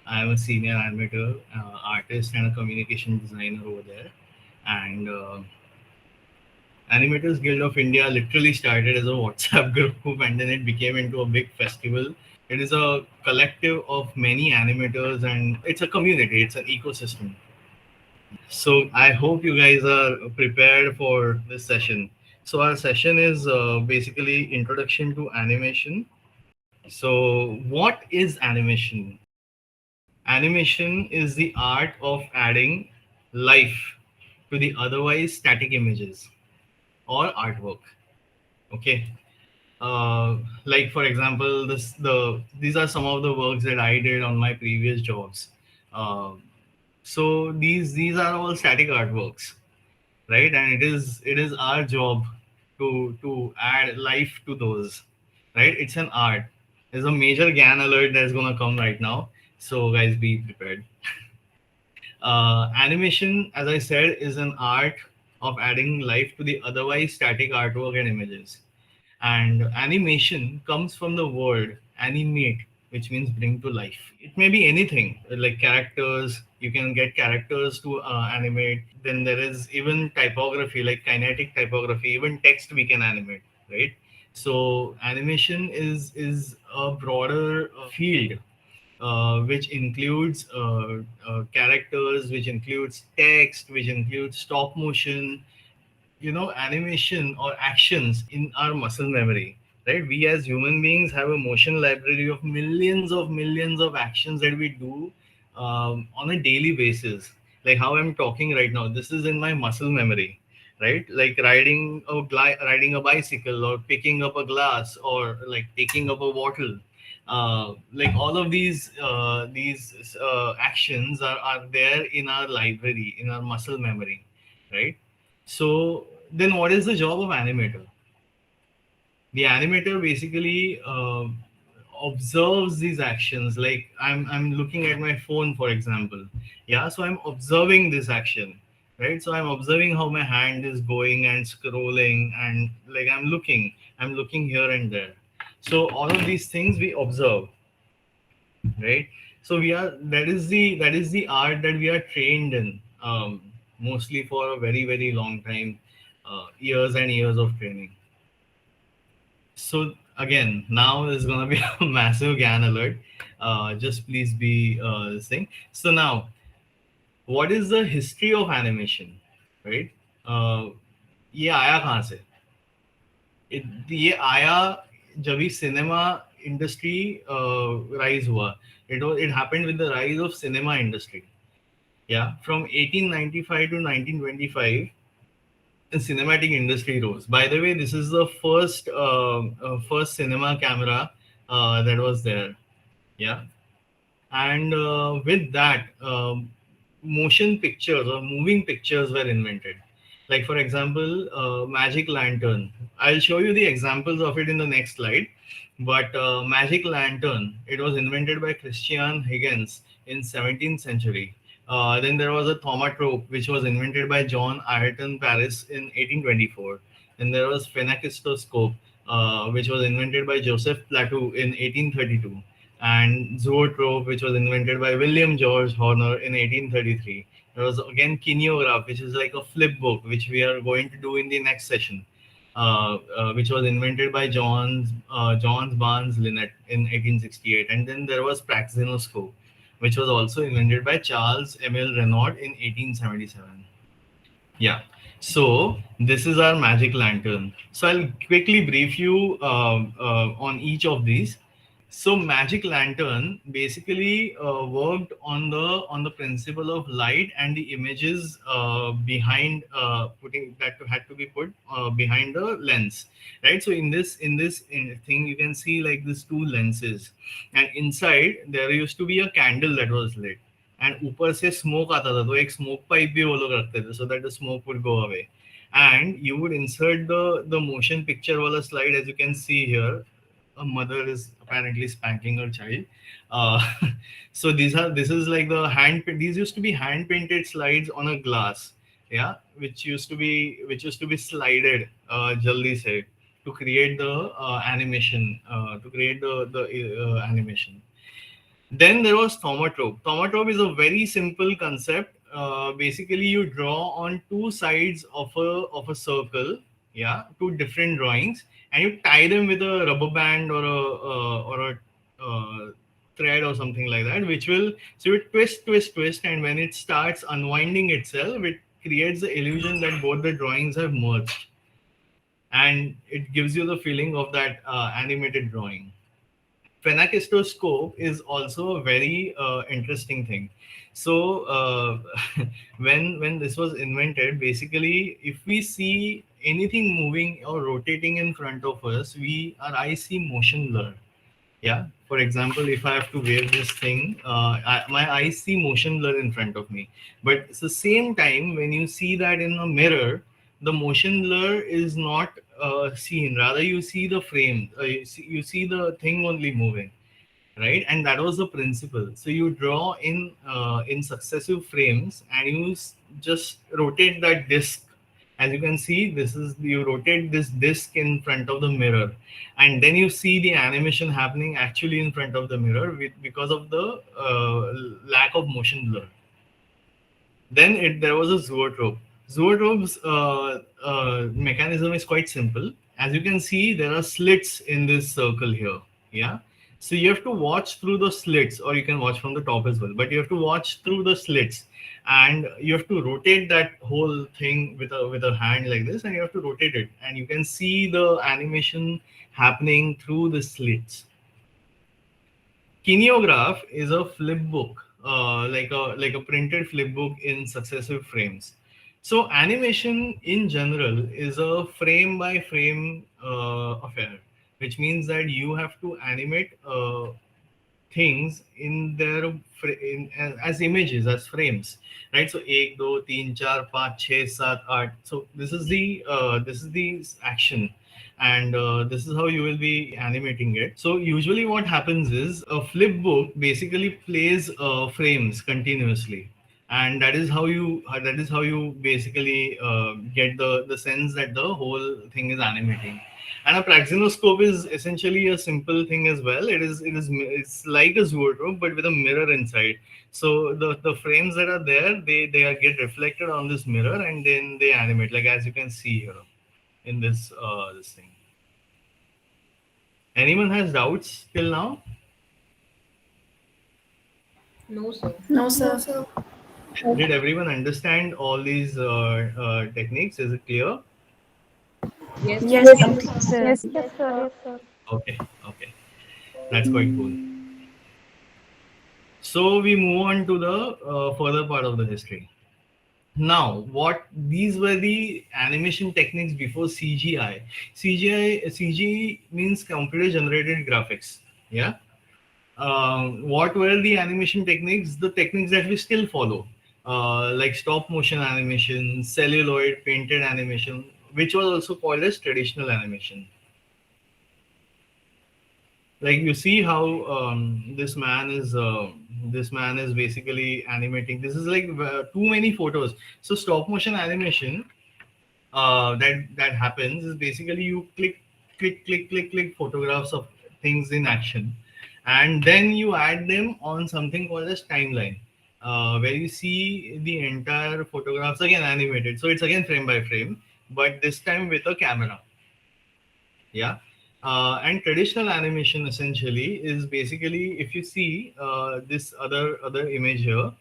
I'm a senior animator, artist, and a communication designer over there. And Animators Guild of India literally started as a WhatsApp group, and then it became into a big festival. It is a collective of many animators, and it's a community. It's an ecosystem. So I hope you guys are prepared for this session. So our session is basically introduction to animation. So what is animation? Animation is the art of adding life to the otherwise static images or artwork. Okay. Like for example, these are some of the works that I did on my previous jobs. Uh, so these are all static artworks, right? And it is our job to add life to those, right? It's an art. There's a major GAN alert that's gonna come right now, so guys, be prepared. Animation, as I said, is an art of adding life to the otherwise static artwork and images. And animation comes from the word animate, which means bring to life. It may be anything like characters. You can get characters to animate. Then there is even typography, like kinetic typography. Even text we can animate, right? So animation is a broader field which includes characters, which includes text, which includes stop motion, animation or actions in our muscle memory, right? We as human beings have a motion library of millions of actions that we do on a daily basis. Like how I'm talking right now, this is in my muscle memory, right? Like riding a bicycle, or picking up a glass, or like taking up a bottle. Like all of these actions are there in our library, in our muscle memory, right? So then what is the job of animator? The animator basically observes these actions. Like I'm looking at my phone, for example. Yeah, so I'm observing this action, right? So I'm observing how my hand is going and scrolling, and like I'm looking here and there. So all of these things we observe, right? So we are that is the art that we are trained in, mostly for a very long time, years and years of training. So again, now there's gonna be a massive GAN alert. Just please be this thing. So now, what is the history of animation, right? uh, ये आया कहाँ से? ये आया जब भी cinema industry rise हुआ. It happened with the rise of cinema industry. Yeah, from 1895 to 1925, the cinematic industry rose. By the way, this is the first cinema camera that was there. Yeah, and with that, motion pictures or moving pictures were invented. Like for example, magic lantern. I'll show you the examples of it in the next slide. But magic lantern, it was invented by Christian Huygens in 17th century. Then there was a thaumatrope, which was invented by John Ayrton Paris in 1824. Then there was phenakistoscope, which was invented by Joseph Plateau in 1832, and zoetrope, which was invented by William George Horner in 1833. There was again kineograph, which is like a flip book, which we are going to do in the next session, which was invented by Johns Barnes Linnet in 1868. And then there was praxinoscope, which was also invented by Charles Emile Renaud in 1877. Yeah. So this is our magic lantern. So I'll quickly brief you on each of these. So magic lantern basically worked on the principle of light and the images behind, putting that had to be put behind the lens, right? So in this thing you can see like these two lenses, and inside there used to be a candle that was lit, and ऊपर से smoke आता था, तो एक smoke pipe भी वो लोग रखते थे so that the smoke would go away, and you would insert the motion picture वाला slide. As you can see here, a mother is apparently spanking her child. Uh, so this is like these used to be hand painted slides on a glass, yeah, which used to be slided jaldi se, to create the animation, to create the animation. Then there was thaumatrope. Thaumatrope is a very simple concept. Basically, you draw on two sides of a circle, yeah, two different drawings, and you tie them with a rubber band or a thread or something like that, which will so you twist, twist, twist, and when it starts unwinding itself, it creates the illusion that both the drawings have merged, and it gives you the feeling of that animated drawing. Phenakistoscope is also a very interesting thing. So when this was invented, basically, if we see anything moving or rotating in front of us, we our eyes see motion blur. Yeah. For example, if I have to wave this thing, my eyes see motion blur in front of me. But it's the same time when you see that in a mirror, the motion blur is not seen. Rather, you see the frame. You see the thing only moving, right? And that was the principle. So you draw in successive frames, and you just rotate that disc. As you can see, this is you rotate this disc in front of the mirror, and then you see the animation happening actually in front of the mirror because of the lack of motion blur. Then there was a zoetrope. Zoetrope's mechanism is quite simple. As you can see, there are slits in this circle here. Yeah. So you have to watch through the slits, or you can watch from the top as well. But you have to watch through the slits, and you have to rotate that whole thing with a hand like this, and you have to rotate it, and you can see the animation happening through the slits. Kineograph is a flip book, like a printed flip book in successive frames. So animation in general is a frame by frame affair, which means that you have to animate things in their as images, as frames, right? So 1 2 3 4 5 6 7 8. So this is the action, and this is how you will be animating it. So usually what happens is a flip book basically plays frames continuously, and that is how you basically get the sense that the whole thing is animating. And a praxinoscope is essentially a simple thing as well. It's like a zoetrope but with a mirror inside. So the frames that are there, get reflected on this mirror, and then they animate, like as you can see here in this thing. Anyone has doubts till now? No, sir. No, No, sir. sir. Did everyone understand all these techniques? Is it clear? Yes, sir. Yes, Yes, complete. sir. Yes, sir. Yes, sir. Yes, sir. Okay, okay, that's quite cool. So we move on to the further part of the history. Now, what these were the animation techniques before CGI. CG means computer generated graphics. Yeah. What were the animation techniques? The techniques that we still follow, like stop motion animation, celluloid, painted animation, which was also called as traditional animation. Like you see how this man is basically animating. This is like too many photos. So stop motion animation, that happens is basically you click photographs of things in action, and then you add them on something called as timeline, where you see the entire photographs again animated. So it's again frame by frame, but this time with a camera. Yeah. And traditional animation essentially is basically, if you see this other image here,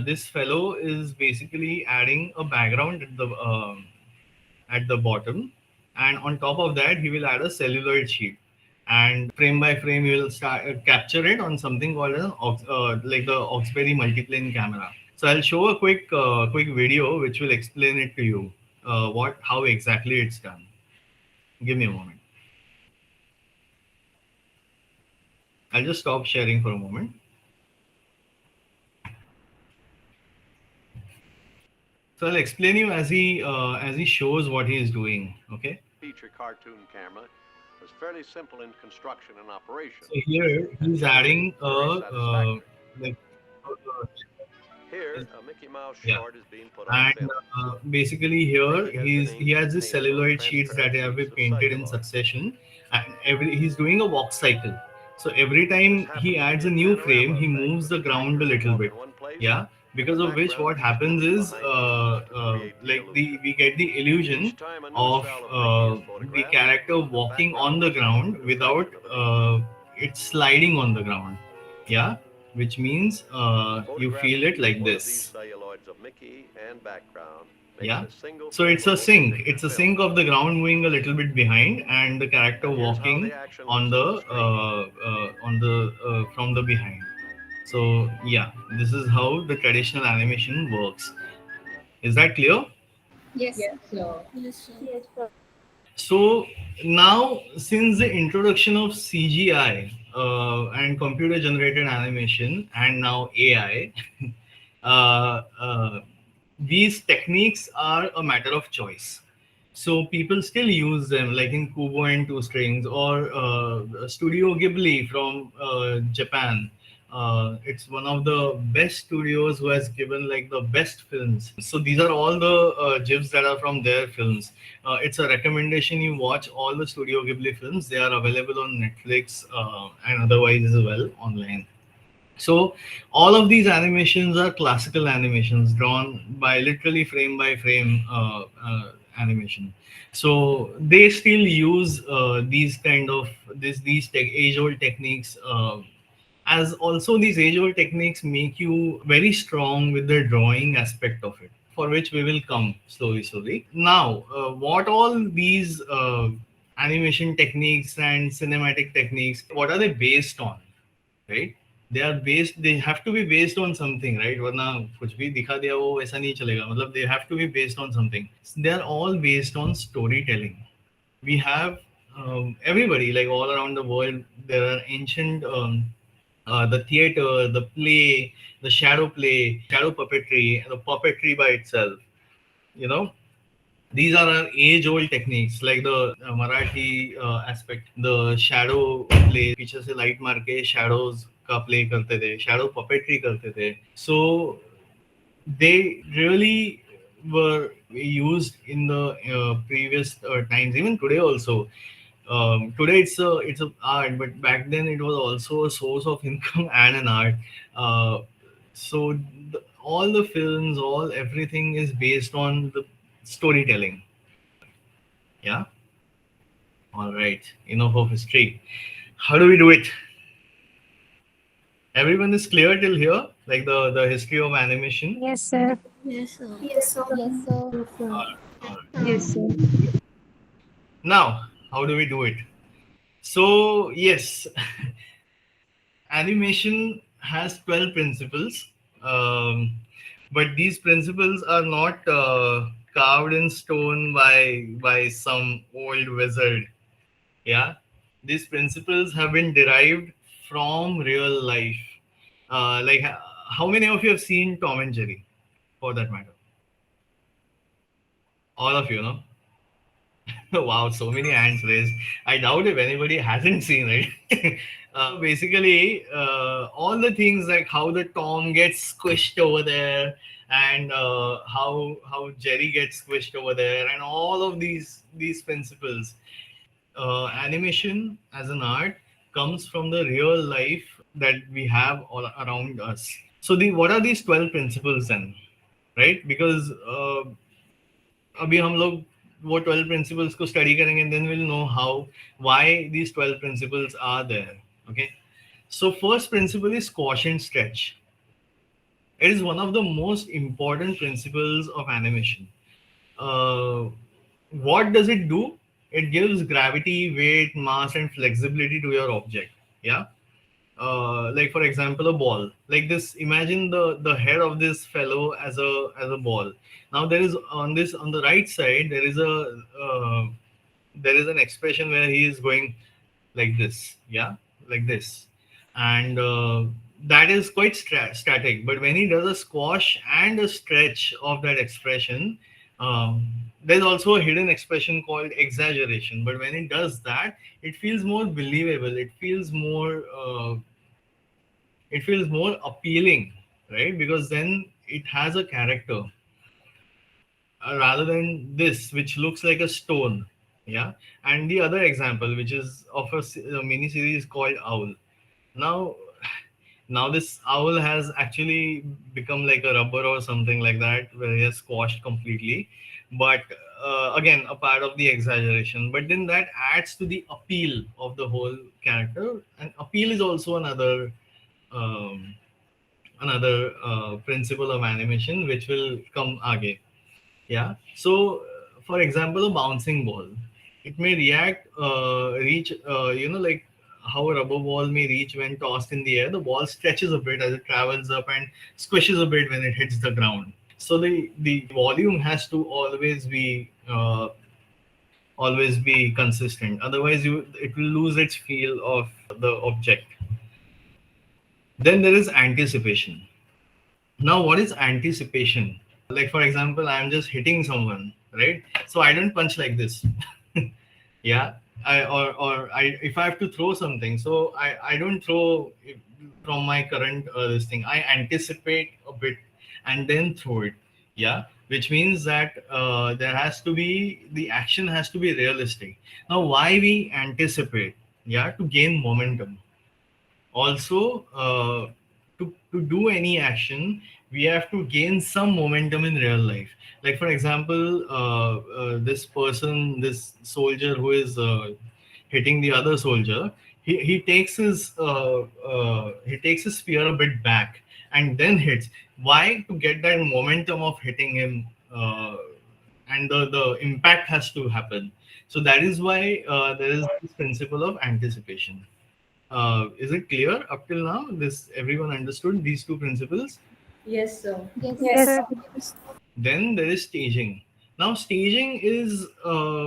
this fellow is basically adding a background at the bottom, and on top of that he will add a celluloid sheet, and frame by frame he will start capture it on something called like the Oxberry multiplane camera. So I'll show a quick video which will explain it to you, what how exactly it's done. Give me a moment. I'll just stop sharing for a moment. So I'll explain you as he shows what he is doing. Okay. Feature cartoon camera was fairly simple in construction and operation. So here he's adding like Here, a Mickey Mouse yeah, short is being put on and film. basically here he has this Painted on celluloid sheets that transparent have been sheets of painted in celluloid. succession, and he's doing a walk cycle. So every This time happens he to adds be a a new frame, panorama he effect moves where the the ground a actors little walk bit. in one place Yeah, and the because of which background what just happens moves is behind the image to create the like illusion. we get the Each illusion time a new of style of Mickey is the photographed, character the walking on background the reflects ground the without reflection of an image. it sliding on the ground. Yeah, which means The you feel photographic it each like one of these this. celluloids of Mickey and background makes Yeah, a single so frame it's of a motion sync. picture It's a film. sync of the ground moving a little bit behind and the character And here's how the walking action on looks on the screen. the from the behind. So yeah, this is how the traditional animation works. Is that clear? Yes, Yes, sir. sir. Yes, sir. So now, since the introduction of CGI and computer generated animation and now AI, uh, uh, these techniques are a matter of choice. So people still use them, like in Kubo and Two Strings or Studio Ghibli from Japan. It's one of the best studios who has given like the best films. So these are all the GIFs that are from their films. It's a recommendation you watch all the Studio Ghibli films. They are available on Netflix and otherwise as well online. So all of these animations are classical animations drawn by literally frame by frame animation. So they still use these kind of age old techniques. As also these age old techniques make you very strong with the drawing aspect of it, for which we will come slowly. Now, what all these animation techniques and cinematic techniques, what are they based on? Right, they have to be based on something, right? वरना कुछ भी दिखा दिया वो वैसा नहीं चलेगा, मतलब they have to be based on something. They are all based on storytelling. We have everybody, like all around the world, there are ancient the theater, the play, the shadow play, shadow puppetry, the puppetry by itself, you know. These are our age-old techniques, like the Marathi aspect, the shadow play, पीछे से light मार के shadows का play करते थे, shadow puppetry करते थे. So they really were used in the previous times, even today also. Today it's a art, but back then it was also a source of income and an art. Uh, so all the films, all everything is based on the storytelling. Yeah. All right. Enough of history. How do we do it? Everyone is clear till here, like the history of animation. Yes, sir. Yes, sir. Yes, sir. Yes, sir. Yes, sir. All right. Yes, sir. Now, how do we do it? So yes, animation has 12 principles, but these principles are not carved in stone by some old wizard. Yeah, these principles have been derived from real life. Like, how many of you have seen Tom and Jerry, for that matter? All of you, no? Wow, so many hands raised. I doubt if anybody hasn't seen it. Basically, all the things like how the Tom gets squished over there, and how Jerry gets squished over there, and all of these principles. Animation as an art comes from the real life that we have all around us. So the what are these 12 principles then, right? Because अभी हम लोग वो 12 principles को study करेंगे, then we'll know how why these 12 principles are there. Okay, so first principle is squash and stretch. It is one of the most important principles of animation. uh, what does it do? It gives gravity, weight, mass, and flexibility to your object. Yeah. Like for example, a ball. Like this. Imagine the head of this fellow as a ball. Now there is on the right side there is an expression where he is going like this. Yeah, like this, and that is quite static. But when he does a squash and a stretch of that expression, there's also a hidden expression called exaggeration. But when it does that, it feels more believable. It feels more appealing, right? Because then it has a character rather than this, which looks like a stone. Yeah. And the other example, which is of a mini series called Owl. Now, now this owl has actually become like a rubber or something like that, where he has squashed completely. But again, a part of the exaggeration. But then that adds to the appeal of the whole character, and appeal is also um, another principle of animation which will come again. Yeah. So, for example, a bouncing ball, it may reach, like how a rubber ball may reach when tossed in the air. The ball stretches a bit as it travels up and squishes a bit when it hits the ground. So the volume has to always be consistent. Otherwise, it will lose its feel of the object. Then there is anticipation. Now, what is anticipation? Like, for example, I'm just hitting someone, right? So I don't punch like this. Yeah. I if I have to throw something, so I don't throw from my current this thing. I anticipate a bit and then throw it. Yeah. Which means that there has to be the action has to be realistic. Now, why we anticipate? Yeah, to gain momentum. Also, to do any action, we have to gain some momentum in real life. Like, for example, this soldier who is hitting the other soldier, he takes his spear a bit back and then hits. Why? To get that momentum of hitting him, and the impact has to happen. So that is why there is this principle of anticipation. Is it clear up till now? This everyone understood these two principles. Yes, sir. Yes, Yes, sir. Then there is staging. Now staging is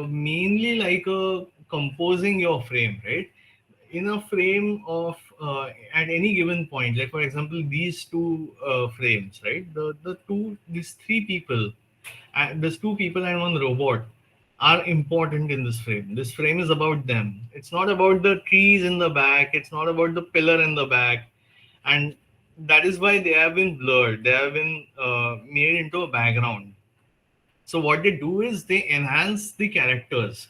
mainly like a composing your frame, right? In a frame of at any given point, like for example, these two frames, right? These three people, there's two people and one robot are important in this frame. This frame is about them. It's not about the trees in the back. It's not about the pillar in the back, and that is why they have been blurred. They have been made into a background. So what they do is they enhance the characters,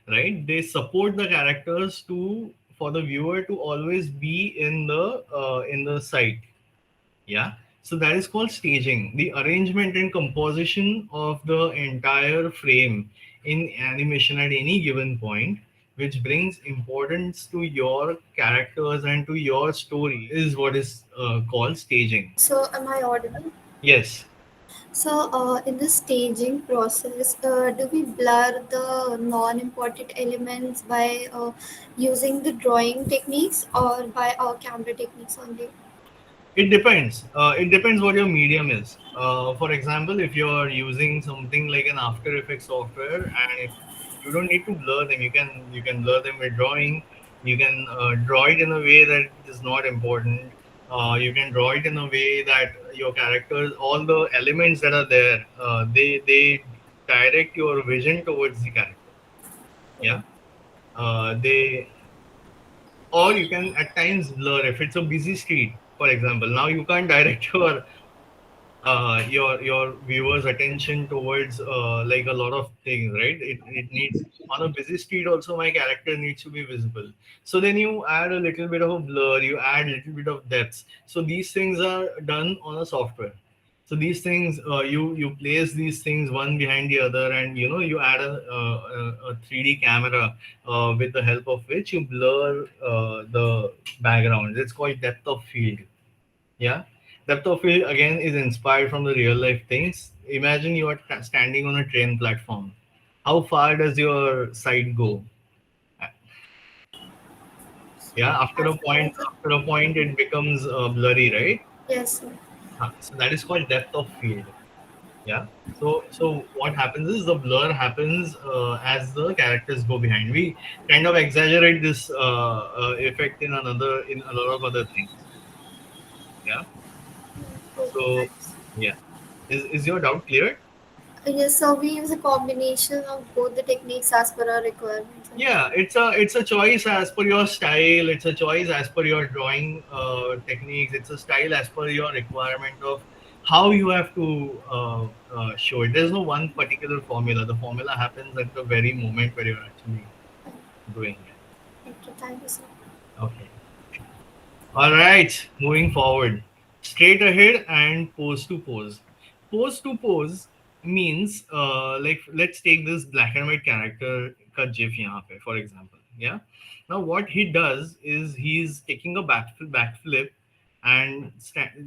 right? They support the characters to for the viewer to always be in the sight. Yeah. So that is called staging. The arrangement and composition of the entire frame in animation at any given point, which brings importance to your characters and to your story, is what is called staging. So, am I audible? Yes. So, in the staging process, do we blur the non-important elements by using the drawing techniques or by our camera techniques only? It depends. It depends what your medium is. For example, if you're using something like an After Effects software, and if you don't need to blur them, you can blur them with drawing. You can draw it in a way that is not important. You can draw it in a way that your characters, all the elements that are there, they direct your vision towards the character. Yeah. They or you can at times blur if it's a busy street, for example. Now you can't direct your viewers attention towards like a lot of things, right? It needs, on a busy street also my character needs to be visible. So then you add a little bit of a blur, you add a little bit of depth. So these things are done on a software. So these things, you place these things one behind the other, and you add a 3D camera with the help of which you blur the background. It's called depth of field. Yeah. Depth of field again is inspired from the real life things. Imagine you are standing on a train platform. How far does your sight go? Yeah, As a, after a point, it becomes blurry, right? yes, sir. So that is called depth of field. Yeah. So what happens is the blur happens as the characters go behind. We kind of exaggerate this effect in a lot of other things. Yeah. Okay, So thanks. yeah, is your doubt clear? Yes, so we use a combination of both the techniques as per our requirements. Yeah, it's a choice as per your style. It's a choice as per your drawing techniques. It's a style as per your requirement of how you have to show it. There's no one particular formula. The formula happens at the very moment where you're actually doing it. Okay, thank you, sir. Okay. All right, moving forward. Straight ahead and pose to pose. Pose to pose means like let's take this black and white character ka GIF yahan pe, for example. Yeah. Now what he does is he's taking a backflip and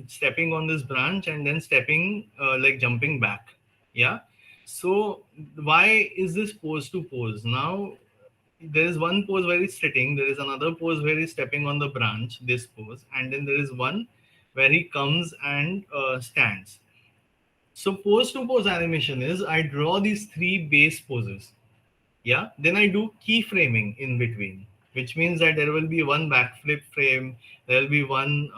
stepping on this branch and then stepping like jumping back. Yeah. So why is this pose to pose? Now there is one pose where he's sitting, there is another pose where he's stepping on the branch, this pose, and then there is one where he comes and stands. So pose to pose animation is I draw these three base poses. Yeah, then I do keyframing in between, which means that there will be one backflip frame, there will be one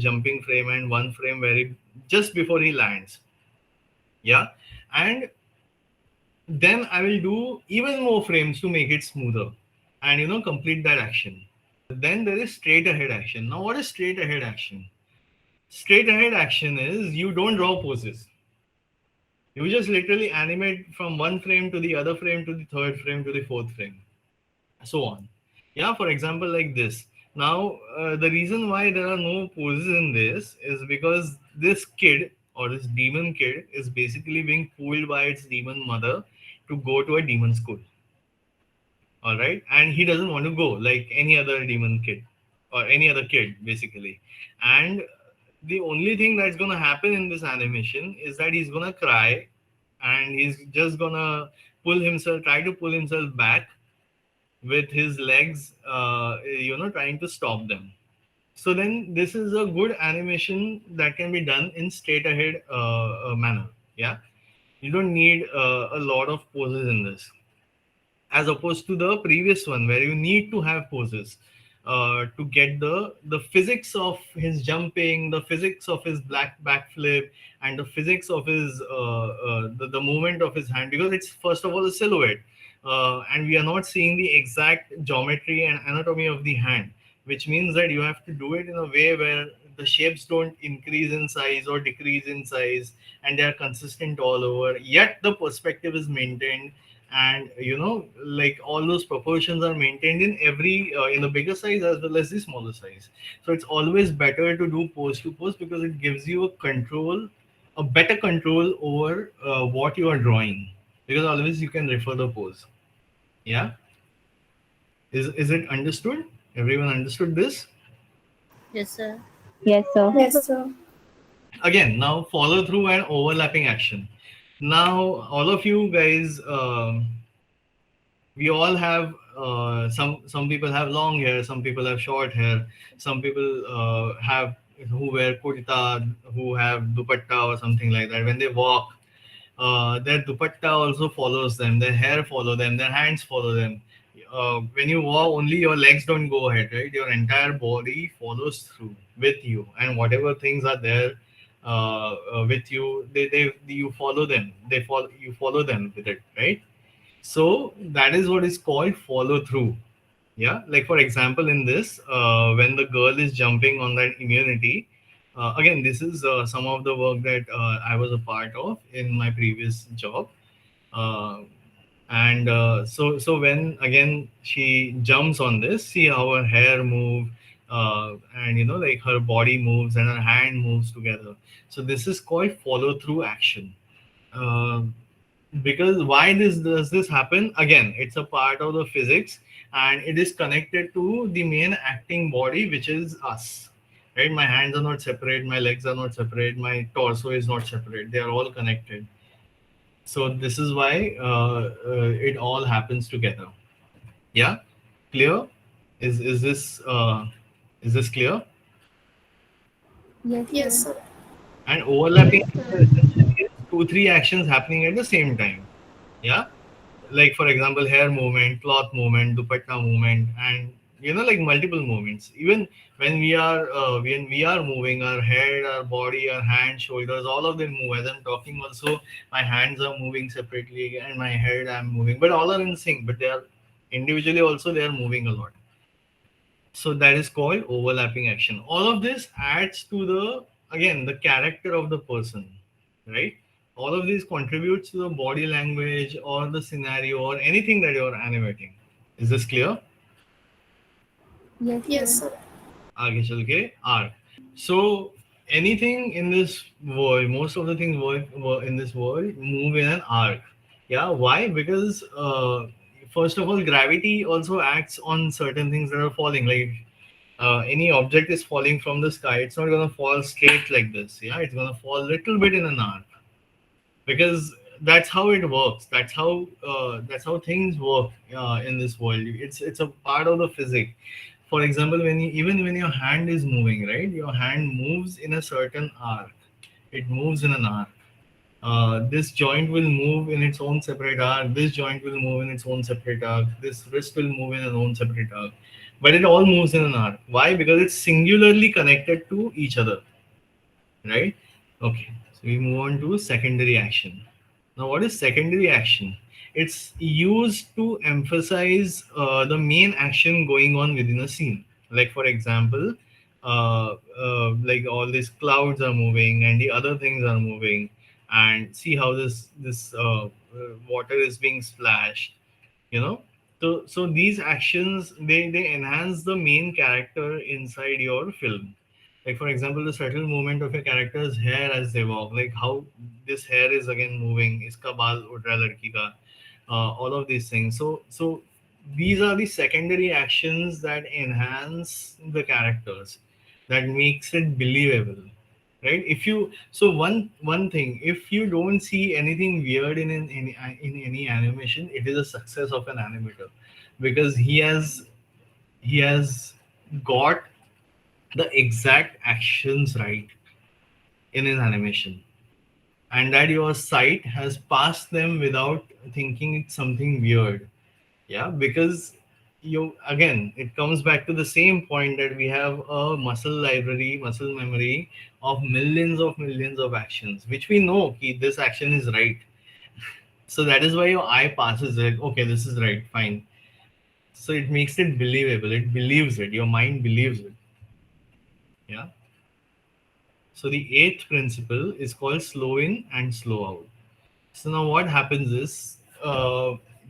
jumping frame, and one frame where he just before he lands. Yeah, and then I will do even more frames to make it smoother and complete that action. Then there is straight ahead action. Now what is straight ahead action? Straight ahead action is you don't draw poses. You just literally animate from one frame to the other frame to the third frame to the fourth frame, so on. Yeah, for example, like this. Now, the reason why there are no poses in this is because this kid or this demon kid is basically being pulled by its demon mother to go to a demon school. All right, and he doesn't want to go like any other demon kid or any other kid, basically. And the only thing that's going to happen in this animation is that he's going to cry and he's just going to try to pull himself back with his legs, trying to stop them. So then this is a good animation that can be done in straight ahead manner. Yeah, you don't need a lot of poses in this, as opposed to the previous one where you need to have poses to get the physics of his jumping, the physics of his black backflip, and the physics of his the movement of his hand, because it's first of all a silhouette, and we are not seeing the exact geometry and anatomy of the hand, which means that you have to do it in a way where the shapes don't increase in size or decrease in size, and they are consistent all over, yet the perspective is maintained, and like all those proportions are maintained in every in the bigger size as well as the smaller size. So it's always better to do pose to pose because it gives you a better control over what you are drawing, because always you can refer the pose. Yeah, is it understood? Everyone understood this? Yes, sir. Yes, sir. Yes, sir. Again, now follow through and overlapping action. Now all of you guys, we all have some people have long hair, some people have short hair, some people have who wear kurta, who have dupatta or something like that. When they walk, their dupatta also follows them, their hair follow them, their hands follow them. When you walk, only your legs don't go ahead, right? Your entire body follows through with you, and whatever things are there with you, they you follow them, you follow them with it, right? So that is what is called follow through. Yeah, like for example, in this, when the girl is jumping on that immunity, again, this is some of the work that I was a part of in my previous job. Uh, and so when again she jumps on this, see how her hair move, and like her body moves and her hand moves together. So this is called follow through action. Uh, because why this does this happen? Again, it's a part of the physics, and it is connected to the main acting body, which is us, right? My hands are not separate, my legs are not separate, my torso is not separate, they are all connected. So this is why it all happens together. Yeah, clear? Is this clear? Yes, Yes, sir. sir. And overlapping Yes, sir. essentially is two three actions happening at the same time. Yeah, like for example, hair movement, cloth movement, dupatta movement, and like multiple movements. Even when we are moving, our head, our body, our hands, shoulders, all of them move. As I'm talking also, my hands are moving separately and my head I'm moving, but all are in sync, but they are individually also they are moving a lot. So that is called overlapping action. All of this adds to the, again, the character of the person, right? All of these contributes to the body language or the scenario or anything that you're animating. Is this clear? Yes, Yes, sir. sir. आगे चल के arc. So anything in this world, most of the things in this world move in an arc. Yeah, why? Because first of all, gravity also acts on certain things that are falling. Like any object is falling from the sky, it's not gonna fall straight like this. Yeah, it's gonna fall a little bit in an arc because that's how it works. That's how things work in this world. It's a part of the physics. For example, even when your hand is moving, right, your hand moves in a certain arc. It moves in an arc. This joint will move in its own separate arc. This joint will move in its own separate arc. This wrist will move in its own separate arc. But it all moves in an arc. Why? Because it's singularly connected to each other, right? Okay, so we move on to secondary action. Now, what is secondary action? It's used to emphasize the main action going on within a scene. Like, for example, like all these clouds are moving and the other things are moving, and see how this water is being splashed. You know, so these actions they enhance the main character inside your film. Like for example, the subtle movement of a character's hair as they walk, like how this hair is again moving, iska baal ud raha hai ladki ka, all of these things. So these are the secondary actions that enhance the characters, that makes it believable, right? If you so one thing, if you don't see anything weird in any animation, it is a success of an animator, because he has got the exact actions right in his animation, and that your sight has passed them without thinking it's something weird. Yeah, because you again, it comes back to the same point that we have a muscle memory of millions of actions, which we know ki this action is right. So that is why your eye passes it. Okay, this is right, fine. So it makes it believable. It believes it. Your mind believes it. Yeah. So the eighth principle is called slow in and slow out. So now what happens is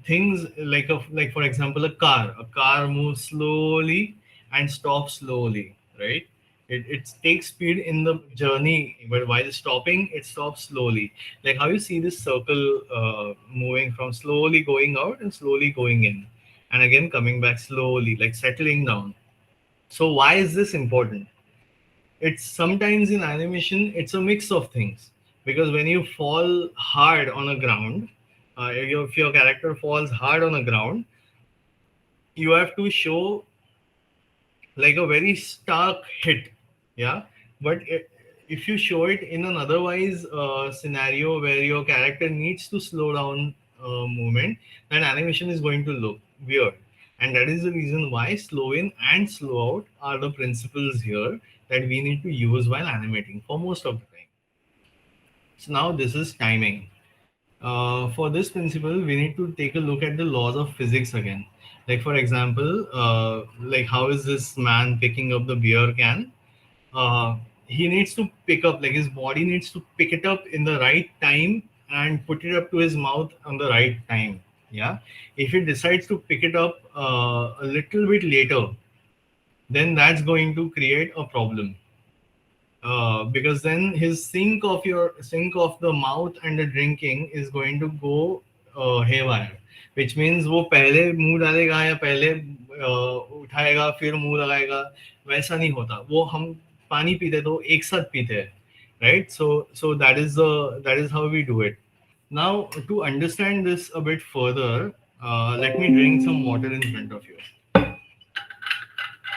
things like for example a car moves slowly and stops slowly, right? It takes speed in the journey, but while stopping it stops slowly. Like how you see this circle moving from slowly going out and slowly going in, and again coming back slowly, like settling down. So why is this important? It's sometimes in animation it's a mix of things, because when you fall hard on a ground, if your character falls hard on a ground, you have to show like a very stark hit. Yeah, but if you show it in an otherwise scenario where your character needs to slow down movement, then animation is going to look weird. And that is the reason why slow in and slow out are the principles here that we need to use while animating for most of the time. So now this is timing. For this principle, we need to take a look at the laws of physics again. Like for example, like how is this man picking up the beer can? He needs to pick up, like his body needs to pick it up in the right time and put it up to his mouth on the right time. Yeah. If he decides to pick it up a little bit later, then that's going to create a problem, because then his sync of the mouth and the drinking is going to go haywire, which means वो पहले मुंह डालेगा या पहले उठाएगा फिर मुंह लगाएगा, वैसा नहीं होता। वो हम पानी पीते तो एक साथ पीते हैं, right? So that is how we do it. Now to understand this a bit further, let me drink some water in front of you.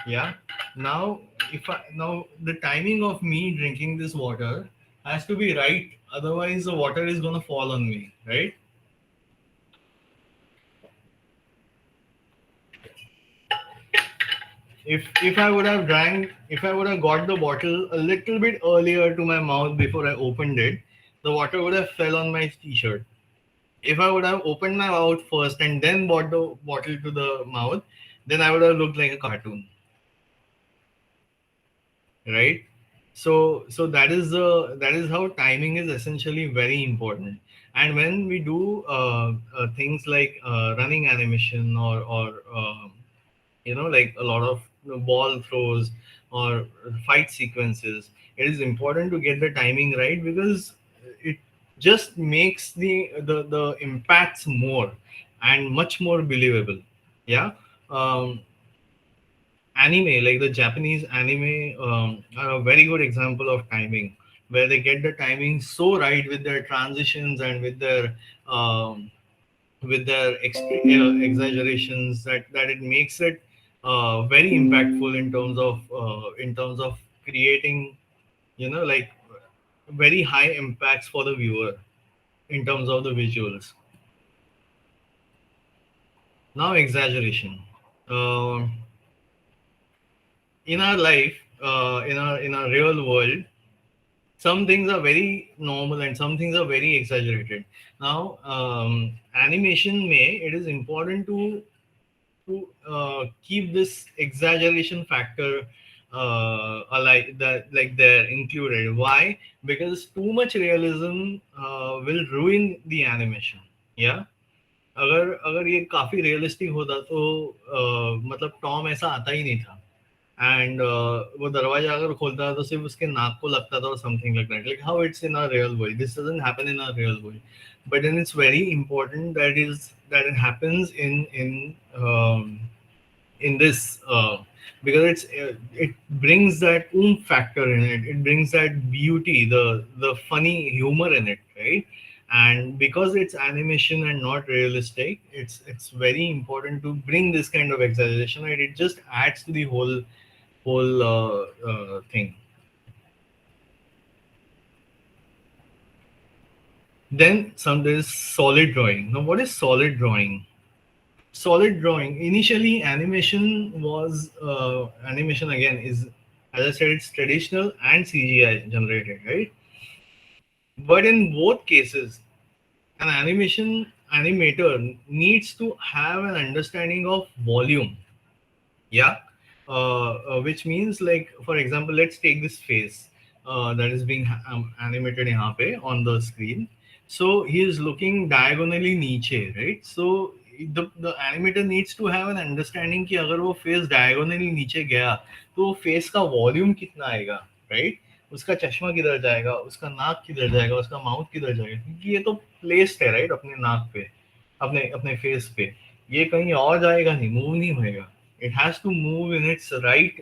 Yeah. Now, if I now the timing of me drinking this water has to be right. Otherwise, the water is gonna fall on me, right? If I would have got the bottle a little bit earlier to my mouth before I opened it, the water would have fell on my t-shirt. If I would have opened my mouth first and then brought the bottle to the mouth, then I would have looked like a cartoon, right? So that is how timing is essentially very important. And when we do things like running animation or like a lot of ball throws, or fight sequences, it is important to get the timing right, because it just makes the impacts more and much more believable. Yeah. um, Anime, like the Japanese anime, are a very good example of timing, where they get the timing so right with their transitions and um, with their exaggerations, that it makes it very impactful in terms of creating, like, very high impacts for the viewer in terms of the visuals. Now, exaggeration. Um in our life, in our real world, some things are very normal and some things are very exaggerated. Now, animation may it is important to keep this exaggeration factor alive, that like there included. Why? Because too much realism will ruin the animation. Yeah. अगर अगर ये काफी realistic होता तो मतलब Tom ऐसा आता ही नहीं था. एंड वो दरवाजा अगर खोलता था तो सिर्फ उसके नाक को लगता था, और something like that, like how it's in our real world. This doesn't happen in our real world, but then it's very important that it happens in this, because it brings that factor in it. It brings that beauty, the funny humor in it, right? And because it's animation and not realistic, it's very important to bring this kind of exaggeration, right? It just adds to the whole thing. Then there's solid drawing. Now, what is solid drawing? Solid drawing, initially animation again is, as I said, it's traditional and CGI generated, right? But in both cases, an animator needs to have an understanding of volume. Yeah. Which means, like, for example, let's take this face that is being animated यहाँ पे on the screen. So he is looking diagonally नीचे, right? So the animator needs to have an understanding कि अगर वो face diagonally नीचे गया तो वो face का volume कितना आएगा, right? उसका चश्मा किधर जाएगा, उसका नाक किधर जाएगा, उसका माउथ किधर जाएगा, क्योंकि ये तो प्लेस्ड है, राइट, अपने नाक पे, अपने अपने फेस पे. ये कहीं और जाएगा नहीं, मूव नहीं होएगा. It has to move in its right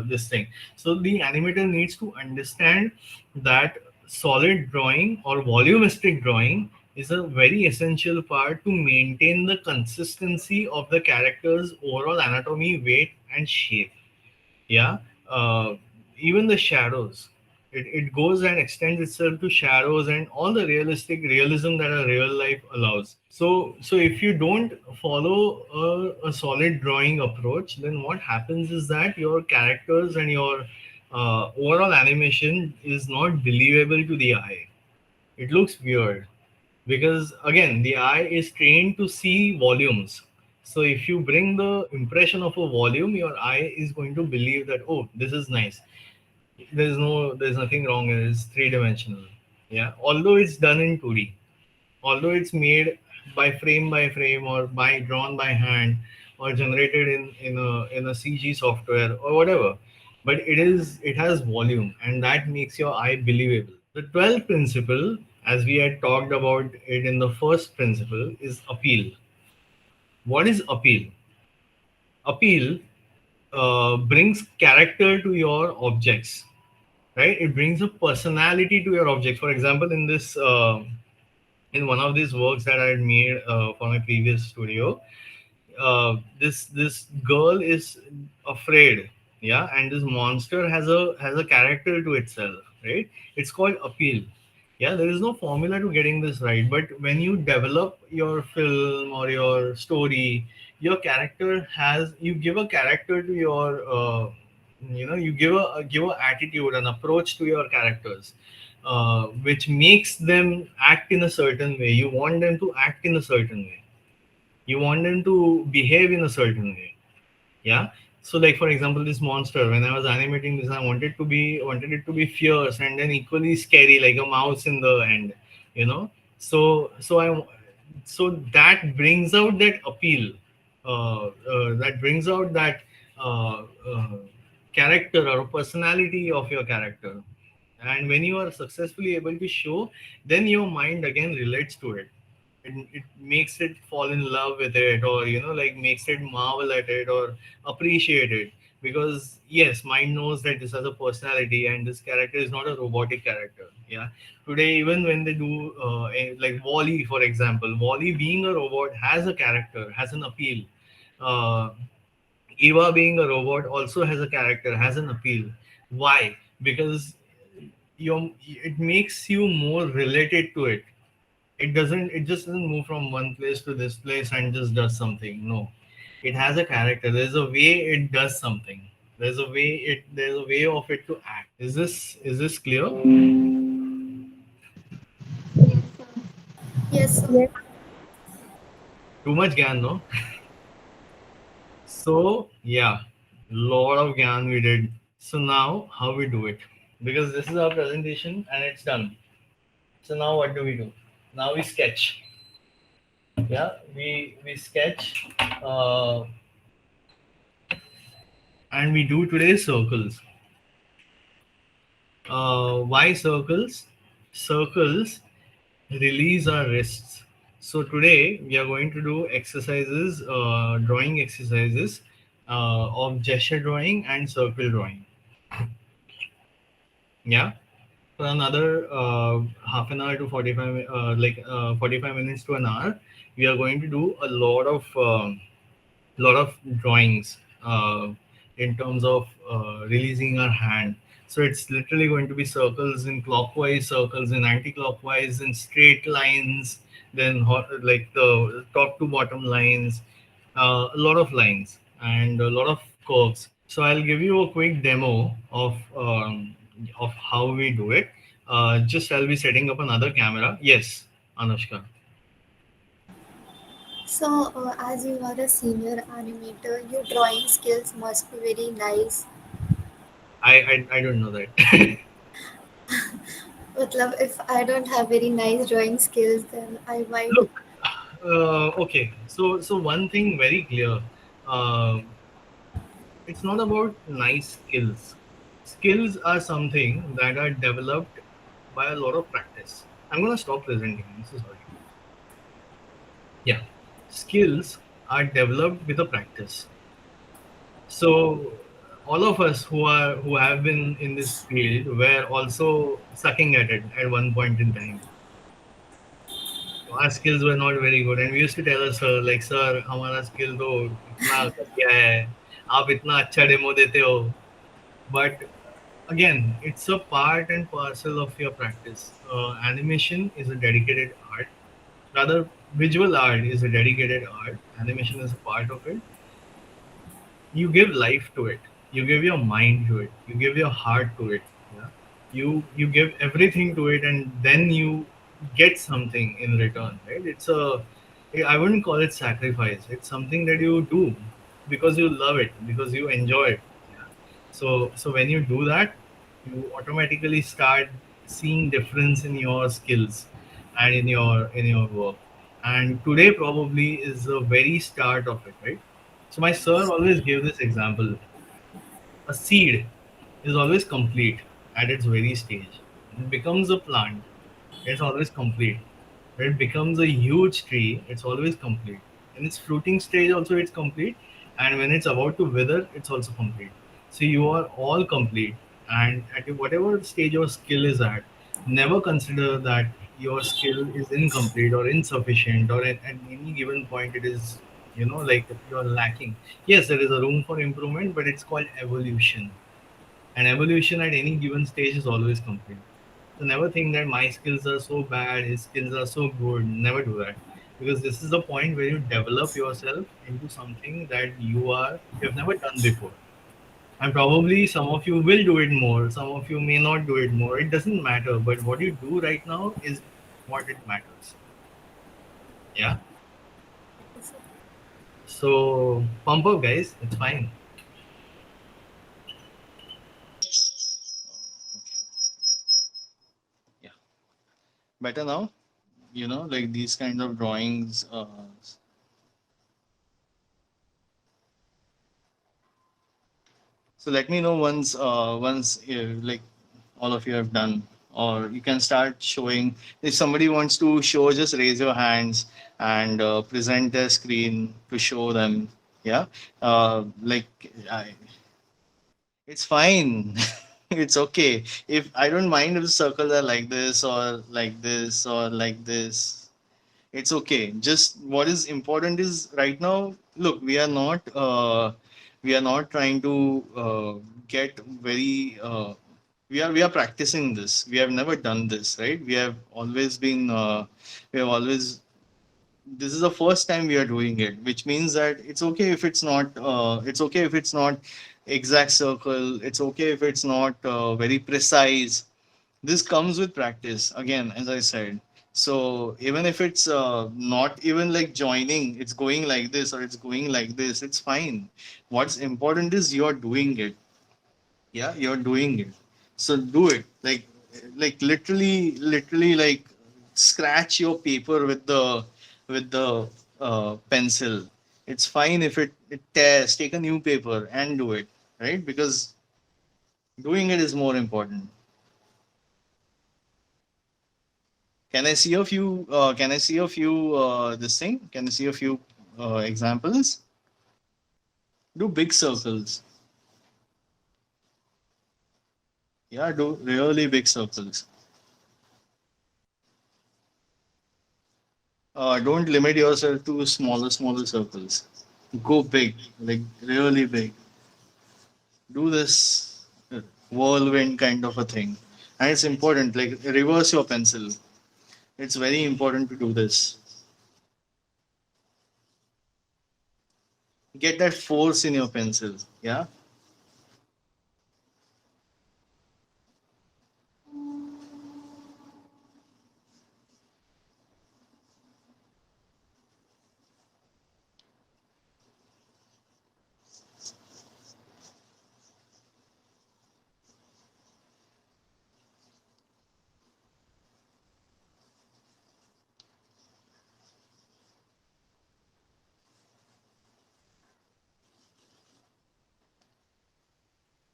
this thing. So the animator needs to understand that solid drawing or volumetric drawing is a very essential part to maintain the consistency of the character's overall anatomy, weight, and shape. Yeah. Even the shadows, it goes and extends itself to shadows and all the realistic realism that a real life allows. So if you don't follow a solid drawing approach, then what happens is that your characters and your overall animation is not believable to the eye. It looks weird, because again the eye is trained to see volumes. So if you bring the impression of a volume, your eye is going to believe that, oh, this is nice. There's nothing wrong. It's three-dimensional. Yeah. Although it's done in 2D, although it's made by frame, or by drawn by hand, or generated in a CG software or whatever, but it has volume, and that makes your eye believable. The 12th principle, as we had talked about it in the first principle, is appeal. What is appeal? Appeal brings character to your objects, right? It brings a personality to your objects. For example, in one of these works that I had made for my previous studio, this girl is afraid. Yeah. And this monster has a character to itself, right? It's called appeal. Yeah, there is no formula to getting this right, but when you develop your film or your story, you give a character to your you give a attitude and approach to your characters, which makes them act in a certain way. You want them to act in a certain way. You want them to behave in a certain way. Yeah. So, like, for example, this monster, when I was animating this, I wanted it to be fierce and then equally scary, like a mouse in the end, you know. So that brings out that appeal, that brings out that uh, uh, character or personality of your character. And when you are successfully able to show, then your mind again relates to it. It makes it fall in love with it, or like makes it marvel at it or appreciate it. Because yes, mind knows that this has a personality and this character is not a robotic character. Yeah, today even when they do like Wally, for example, Wally being a robot has a character, has an appeal. uh, Eva being a robot also has a character, has an appeal. Why? Because it makes you more related to it. It just doesn't move from one place to this place and just does something. No, it has a character. There's a way it does something. There's a way of it to act. Is this clear? Yes, sir. Yes. Too much gyan, no? So yeah, lot of gyan we did. So now how we do it? Because this is our presentation and it's done. So now what do we do? Now we sketch. Yeah, we sketch, and we do today circles. Why circles? Circles release our wrists. So today we are going to do exercises, drawing exercises of gesture drawing and circle drawing. Yeah. For another half an hour to 45, 45 minutes to an hour, we are going to do a lot of drawings in terms of releasing our hand. So it's literally going to be circles in clockwise, circles in anti-clockwise, in straight lines, then like the top to bottom lines, a lot of lines and a lot of curves. So I'll give you a quick demo of how we do it. Just I'll be setting up another camera. Yes, Anushka. So, as you are a senior animator, your drawing skills must be very nice. I don't know that. Matlab, if I don't have very nice drawing skills, then I might. Look, okay. So one thing very clear. Uh, it's not about nice skills. Skills are something that are developed by a lot of practice. I'm gonna stop presenting. I'm so sorry. Yeah, skills are developed with a practice. So all of us who have been in this field were also sucking at it at one point in time. Our skills were not very good, and we used to tell us, sir, like, sir, हमारा skill तो इतना घटिया है, आप इतना अच्छा demo देते हो. But again, it's a part and parcel of your practice. Animation is a dedicated art. Rather, visual art is a dedicated art. Animation is a part of it. You give life to it, you give your mind to it, you give your heart to it. Yeah, you give everything to it, and then you get something in return, right? I wouldn't call it sacrifice. It's something that you do because you love it, because you enjoy it. Yeah. So when you do that, you automatically start seeing difference in your skills and in your work. And today probably is the very start of it, right? So my sir always gave this example. A seed is always complete at its very stage. It becomes a plant, it's always complete. When it becomes a huge tree, it's always complete. In its fruiting stage also it's complete. And when it's about to wither, it's also complete. So you are all complete. And at whatever stage your skill is at, never consider that your skill is incomplete or insufficient, or at any given point it is, like you're lacking. Yes, there is a room for improvement, but it's called evolution. And evolution at any given stage is always complete. So never think that my skills are so bad, his skills are so good. Never do that. Because this is the point where you develop yourself into something that you've never done before. And probably some of you will do it more, some of you may not do it more. It doesn't matter. But what you do right now is what it matters. Yeah. So pump up, guys. It's fine. Yeah. Better now? Like these kind of drawings. So let me know once like all of you have done, or you can start showing. If somebody wants to show, just raise your hands and present their screen to show them. Yeah, like it's fine. It's okay. If I don't mind if the circles are like this or like this or like this, it's okay. Just what is important is right now. Look, we are not trying to get very. We are practicing this. We have never done this, right? We have always this is the first time we are doing it, which means that it's okay if it's not exact circle. It's okay if it's not very precise. This comes with practice, again, as I said. So even if it's not even like joining, it's going like this or it's going like this, it's fine. What's important is you're doing it. Yeah, you're doing it. So do it, like literally like scratch your paper with the pencil. It's fine if it tears. Take a new paper and do it, right? Because doing it is more important. This thing? Can I see a few examples? Do big circles. Yeah, do really big circles. Don't limit yourself to smaller circles. Go big, like really big. Do this whirlwind kind of a thing. And it's important, like reverse your pencil. It's very important to do this. Get that force in your pencil. Yeah.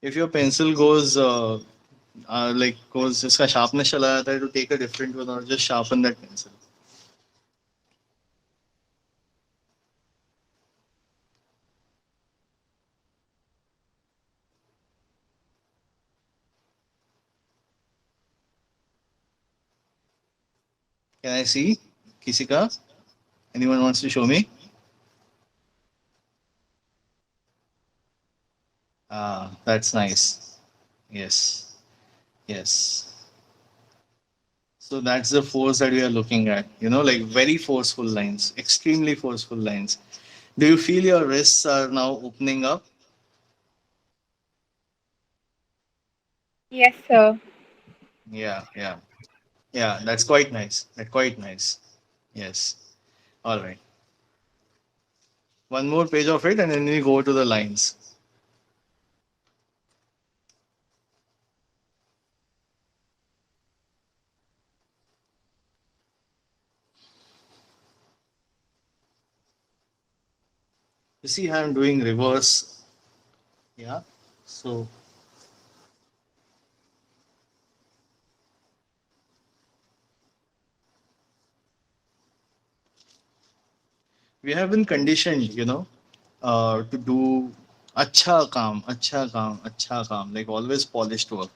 If your pencil goes इसका sharpness चला जाता है, to take a different one or just sharpen that pencil. Can I see? किसी का? Anyone wants to show me? Ah, that's nice. Yes. Yes. So that's the force that we are looking at, like very forceful lines, extremely forceful lines. Do you feel your wrists are now opening up? Yes, sir. Yeah, yeah, yeah. That's quite nice. That's quite nice. Yes. All right. One more page of it, and then we go to the lines. You see how I'm doing reverse. Yeah. So we have been conditioned, to do acha kaam, like always polished work.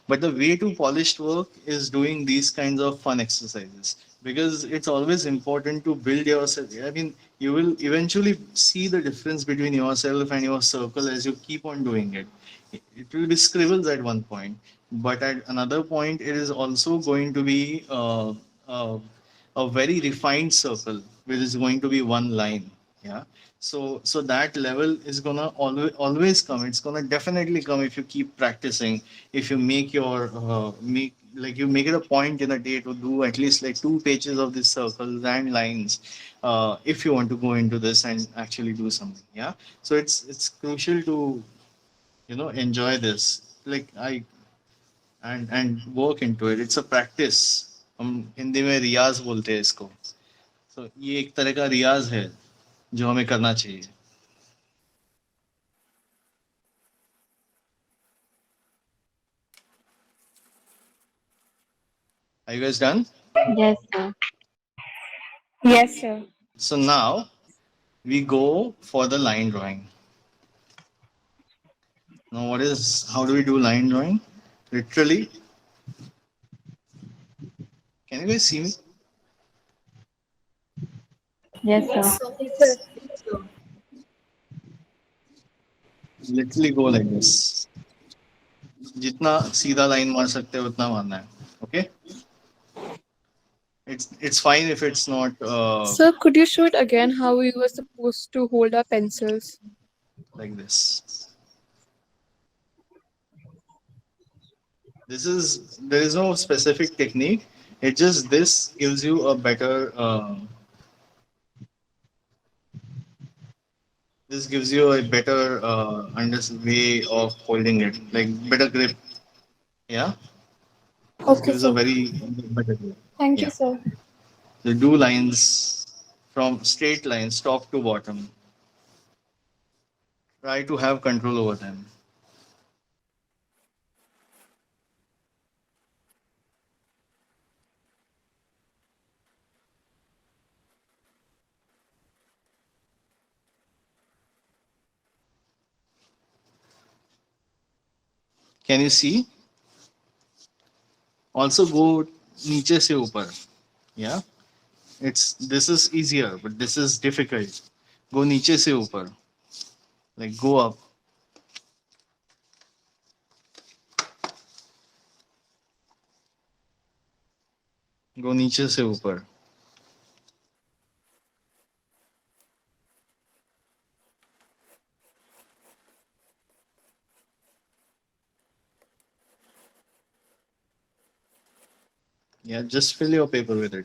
But the way to polished work is doing these kinds of fun exercises, because it's always important to build yourself. I mean, you will eventually see the difference between yourself and your circle as you keep on doing it. It will be scribbles at one point, but at another point, it is also going to be a very refined circle, which is going to be one line. Yeah. So that level is gonna always come. It's gonna definitely come if you keep practicing. If you make it a point in a day to do at least like 2 pages of these circles and lines, if you want to go into this and actually do something. Yeah. So it's crucial to enjoy this, like I and work into it. It's a practice. हम हिंदी में रियाज बोलते हैं इसको. So ये एक तरह का रियाज है जो हमें करना चाहिए. Are you guys done? Yes, sir. Yes, sir. So now we go for the line drawing. Now, how do we do line drawing? Literally, can you guys see me? Yes, Yes, sir. sir. Yes, sir. Literally go like this. जितना सीधा line मार सकते हो उतना मारना है. Okay? It's fine if it's not Sir, could you show it again how we were supposed to hold our pencils? like this. There is no specific technique. It just this gives you a better this gives you a better way of holding it, like better grip. Yeah, this Okay, gives a sir. very better grip. Thank you, Yeah. sir. So do lines from straight lines, top to bottom. Try to have control over them. Can you see? Also go नीचे से ऊपर. Yeah. This is easier, but this is difficult. Go नीचे से ऊपर. Like go up. Go नीचे से ऊपर. Yeah, just fill your paper with it.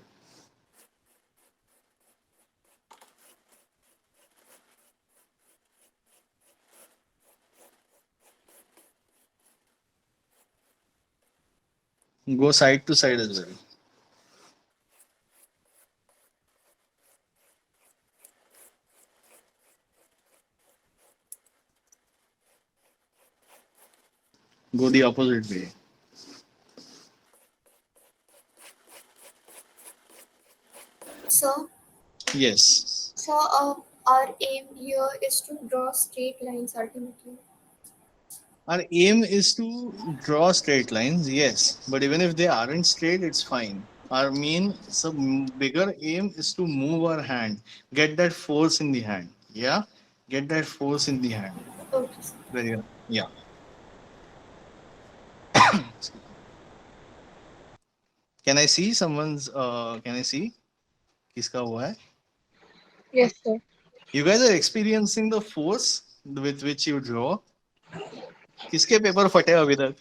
Go side to side as well. Go the opposite way. So, Yes. our aim here is to draw straight lines ultimately. Our aim is to draw straight lines, yes. But even if they aren't straight, it's fine. Our main, some bigger aim is to move our hand, get that force in the hand. Yeah, get that force in the hand. Okay, sir. Very good. Yeah. Can I see someone's? Can I see? किसका हुआ है? Yes, sir. You guys are experiencing the force with which you draw. किसके paper फटे अभी तक?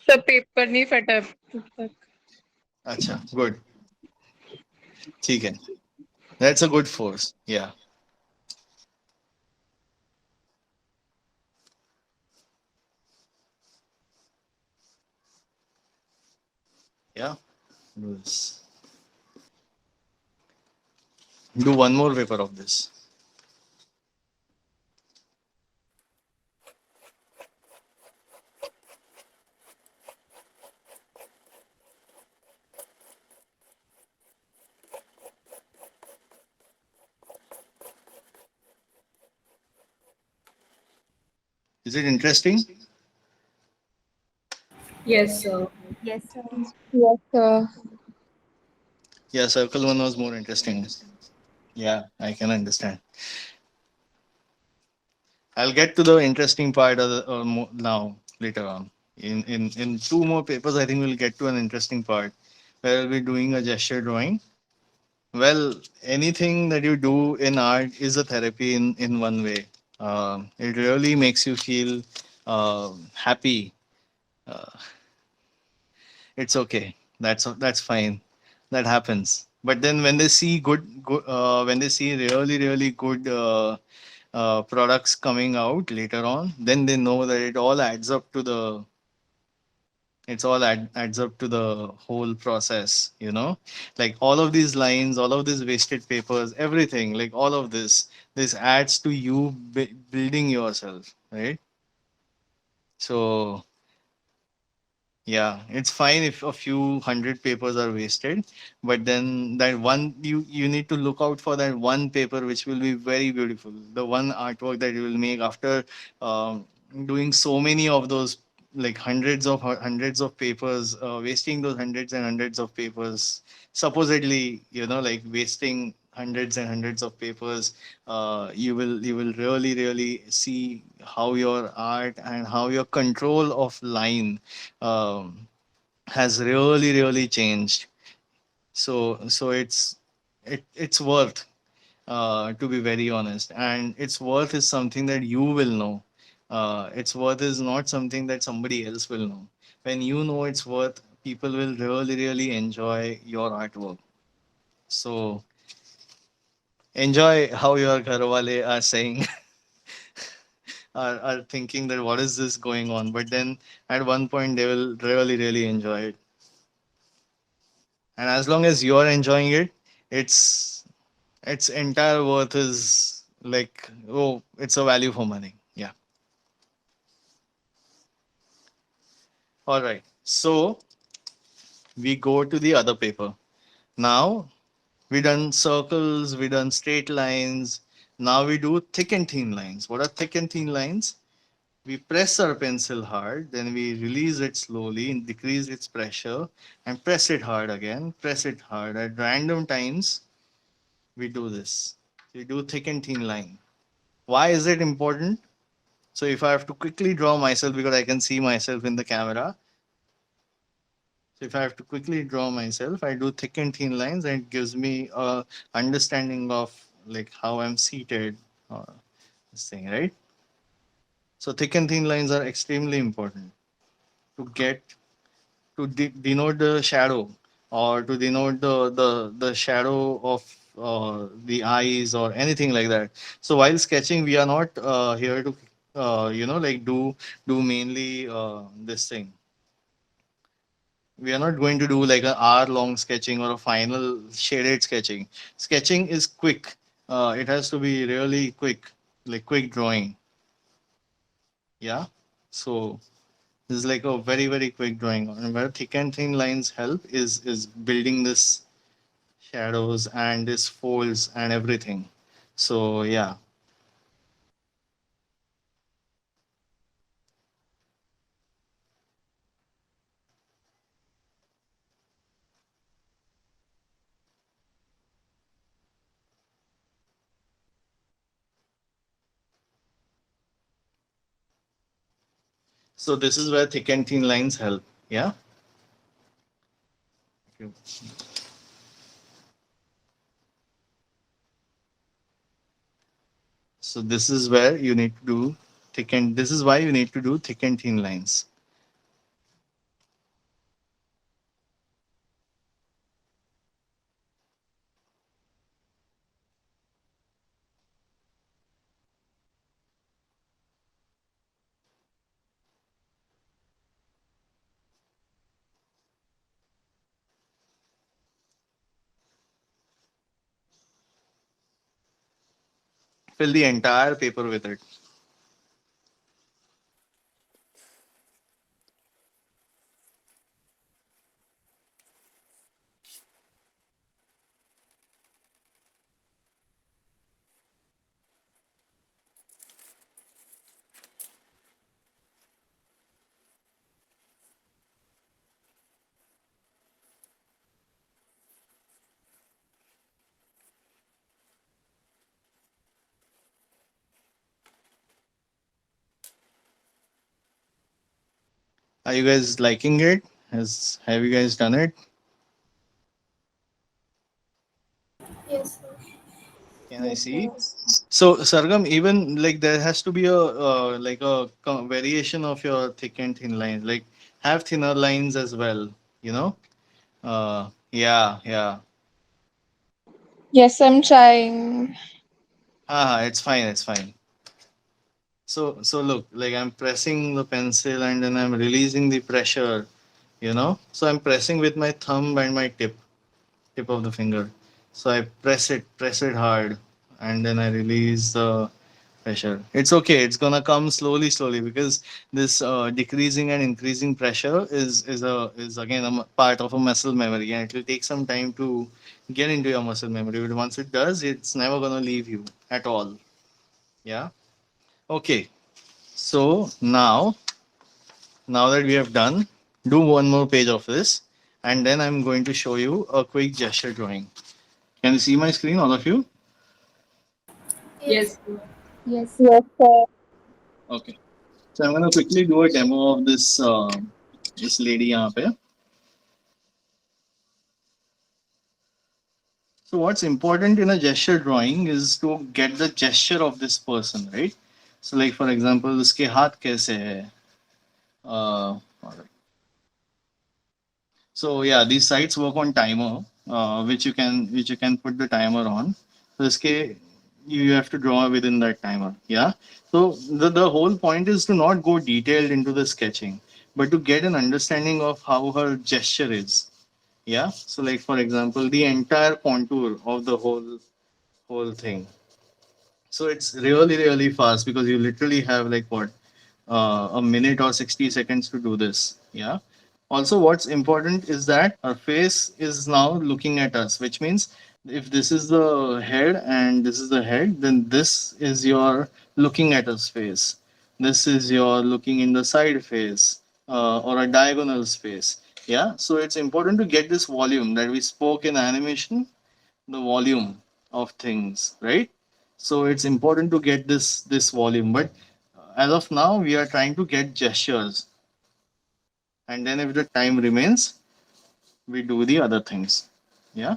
Sir, paper नहीं फटा अब तक. अच्छा, good. ठीक है. That's a good force. Yeah. Yeah. Yes. Do one more paper of this. Is it interesting? Yes, sir. Yes, sir. Yes, sir. Yeah, circle one was more interesting. Yeah, I can understand. I'll get to the interesting part of now later on. In two more papers, I think we'll get to an interesting part where we'll be doing a gesture drawing. Well, anything that you do in art is a therapy in one way. It really makes you feel happy. Uh, it's okay. That's fine. That happens. But then when they see when they see really good products coming out later on, then they know that it's all adds up to the whole process. Like all of these lines, all of these wasted papers, everything, like all of this adds to you building yourself, right? So Yeah, it's fine if a few hundred papers are wasted, but then that one, you need to look out for that one paper which will be very beautiful. The one artwork that you will make after um, doing so many of those, like hundreds of papers, wasting those hundreds and hundreds of papers, supposedly, like wasting hundreds and hundreds of papers. You will really see how your art and how your control of line um, has really changed. So it's worth, to be very honest, and its worth is something that you will know. Its worth is not something that somebody else will know. When you know its worth, people will really enjoy your artwork. So enjoy how your gharwale are saying, are thinking that what is this going on, but then at one point they will really enjoy it. And as long as you're enjoying it, its its entire worth is like, oh, it's a value for money. Yeah. All right, so we go to the other paper. Now we done circles, we done straight lines. Now we do thick and thin lines. What are thick and thin lines? We press our pencil hard, then we release it slowly and decrease its pressure, and press it hard again, press it hard at random times. We do this. We do thick and thin line. Why is it important? So if I have to quickly draw myself, because I can see myself in the camera, so if I have to quickly draw myself, I do thick and thin lines, and it gives me a understanding of like how I'm seated, uh, this thing, right? So thick and thin lines are extremely important to get to denote the shadow, or to denote the shadow of the eyes or anything like that. So while sketching, we are not here to like do mainly this thing. We are not going to do like an hour long sketching or a final shaded sketching. Sketching is quick. It has to be really quick, like quick drawing. Yeah. So this is like a very quick drawing. And where thick and thin lines help is building this shadows and this folds and everything. So yeah. So this is where thick and thin lines help. Yeah. Okay. So this is where you need to do thick and this is why you need to do thick and thin lines. Fill the entire paper with it. Are you guys liking it? Have you guys done it? Yes, sir. Can I Yes, see? sir. So Sargam, even like there has to be a like a variation of your thick and thin lines. Like have thinner lines as well. You know? Yeah. Yes, I'm trying. It's fine. It's fine. So look, like I'm pressing the pencil and then I'm releasing the pressure. So I'm pressing with my thumb and my tip of the finger. So I press it hard, and then I release the pressure. It's okay. It's gonna come slowly, slowly, because this decreasing and increasing pressure is again part of a muscle memory, and it will take some time to get into your muscle memory. But once it does, it's never gonna leave you at all. Yeah. Okay. So now that we have done, do one more page of this, and then I'm going to show you a quick gesture drawing. Can you see my screen, all of you? Yes. Yes. Okay. So I'm going to quickly do a demo of this lady यहाँ पे. So what's important in a gesture drawing is to get the gesture of this person, right? So like for example, उसके हाथ कैसे है? Alright. So yeah, these sites work on timer, which you can put the timer on. So इसके you have to draw within that timer. Yeah. So the whole point is to not go detailed into the sketching, but to get an understanding of how her gesture is. Yeah. So like for example, the entire contour of the whole thing. So it's really really fast because you literally have like what a minute or 60 seconds to do this. Yeah. Also, what's important is that our face is now looking at us, which means if this is the head and this is the head, then this is your looking at us face. This is your looking in the side face or a diagonal space. Yeah. So it's important to get this volume that we spoke in animation, the volume of things, right? So it's important to get this volume, but as of now we are trying to get gestures, and then if the time remains we do the other things. Yeah,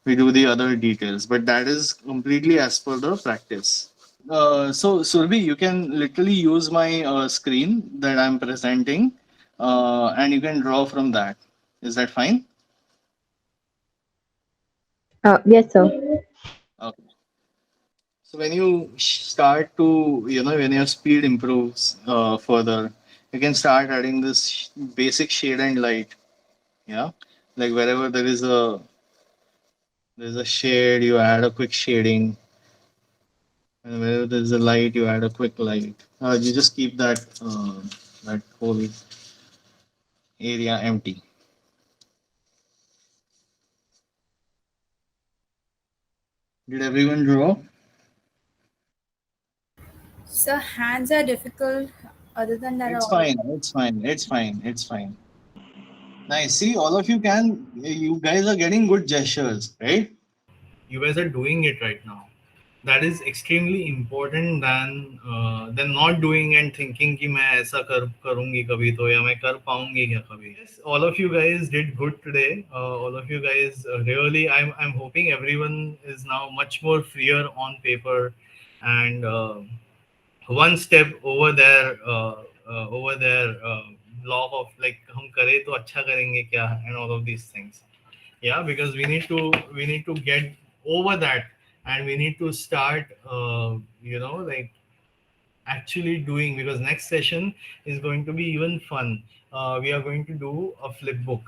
we do the other details, but that is completely as per the practice. So Surbi, you can literally use my screen that I'm presenting, and you can draw from that. Is that fine? Yes, sir. Okay. So when you start to, when your speed improves further, you can start adding this basic shade and light. Yeah, like wherever there's a shade, you add a quick shading, and wherever there's a light, you add a quick light. You just keep that whole area empty. Did everyone draw? So hands are difficult. Other than that, It's all fine. It's fine. It's fine. It's fine. Nice. See, all of you can. You guys are getting good gestures, right? You guys are doing it right now. That is extremely important than not doing and thinking कि मैं ऐसा करूंगी कभी तो या मैं कर पाऊंगी क्या कभी. Yes, all of you guys did good today. All of you guys really, I'm hoping everyone is now much more freer on paper, and one step over their block of like हम करें तो अच्छा करेंगे क्या and all of these things. Yeah, because we need to get over that, and we need to start like actually doing, because next session is going to be even fun. We are going to do a flip book.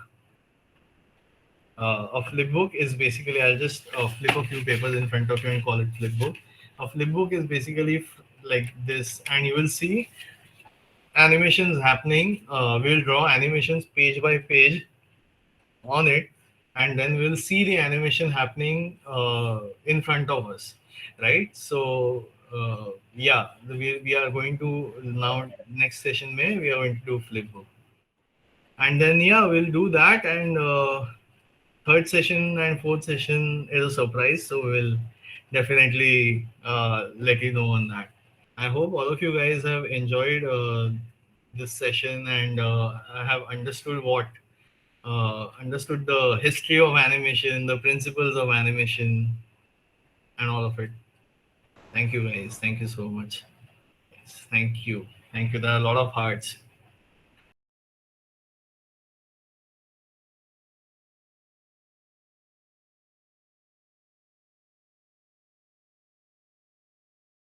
A flip book is basically, I'll just flip a few papers in front of you and call it flip book. A flip book is basically like this, and you will see animations happening. We'll draw animations page by page on it, and then we'll see the animation happening in front of us, right? So yeah, we are going to now, next session may we are going to do flipbook, and then yeah, we'll do that, and third session and fourth session is a surprise, so we'll definitely let you know on that. I hope all of you guys have enjoyed this session, and have understood the history of animation, the principles of animation, and all of it. Thank you guys. Thank you so much. Yes, thank you. Thank you. There are a lot of hearts.